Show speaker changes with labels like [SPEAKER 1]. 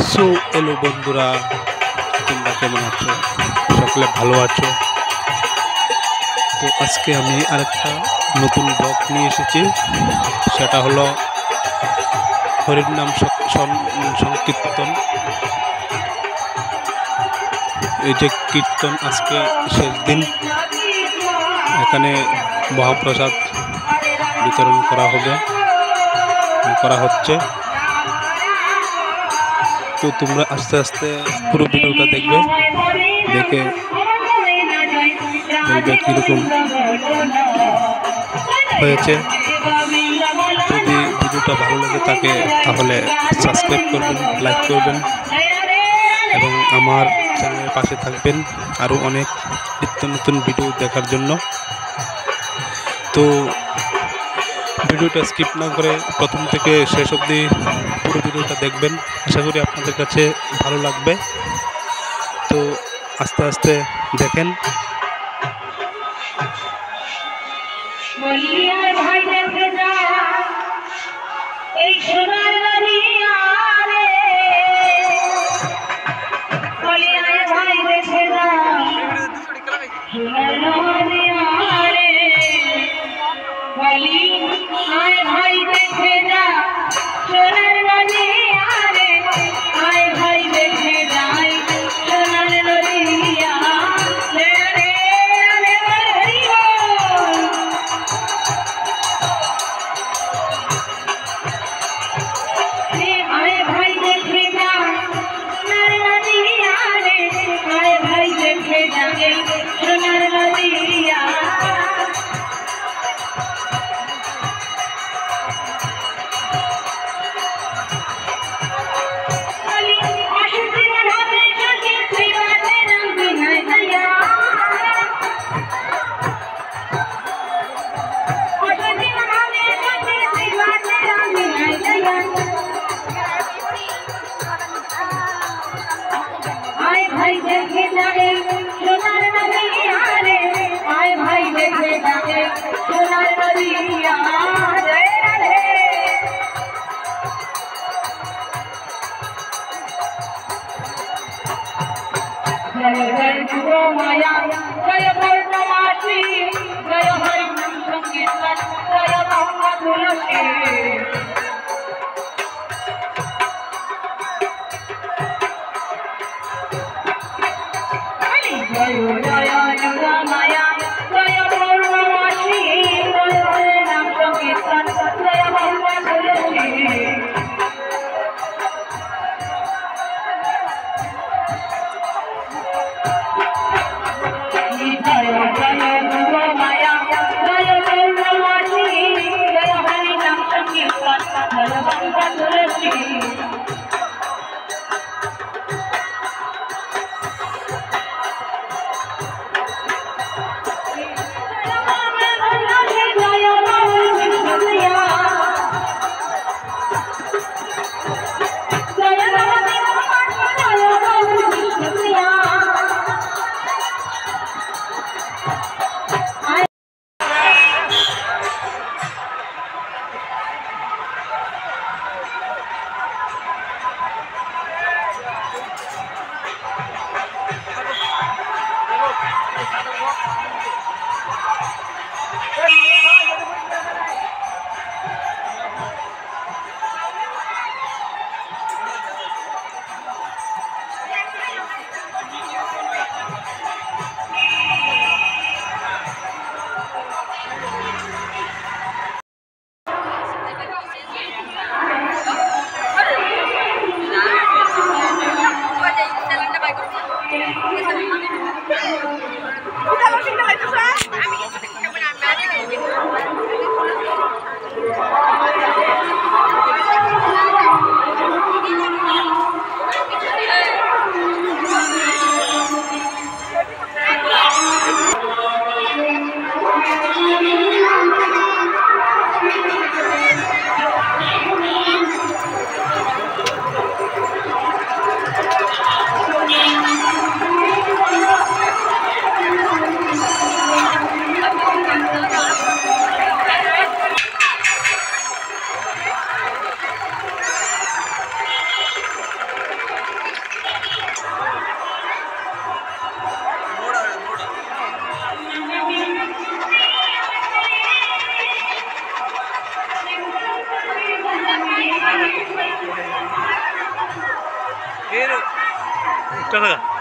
[SPEAKER 1] So hello বন্ধুরা, তোমরা কেমন আছো? সকলে ভালো আছো? তো আজকে আমি আরেকটা নতুন ব্লগ নিয়ে এসেছি। সেটা হলো হরির নাম সংকীর্তন। এই যে কীর্তন, আজকে শেষ দিন। এখানে মহাপ্রসাদ বিতরণ করা হচ্ছে। তো তোমরা আস্তে আস্তে পুরো ভিডিওটা দেখবে, দেখে বলবে কীরকম হয়েছে। যদি ভিডিওটা ভালো লাগে থাকে তাহলে সাবস্ক্রাইব করবেন, লাইক করবেন এবং আমার চ্যানেলের পাশে থাকবেন আরও অনেক নিত্য নতুন ভিডিও দেখার জন্য। তো ভিডিওটা স্কিপ না করে প্রথম থেকে শেষ অবধি পুরো ভিডিওটা দেখবেন। আশা করি আপনাদের কাছে ভালো লাগবে। তো আস্তে আস্তে দেখেন।
[SPEAKER 2] টাকা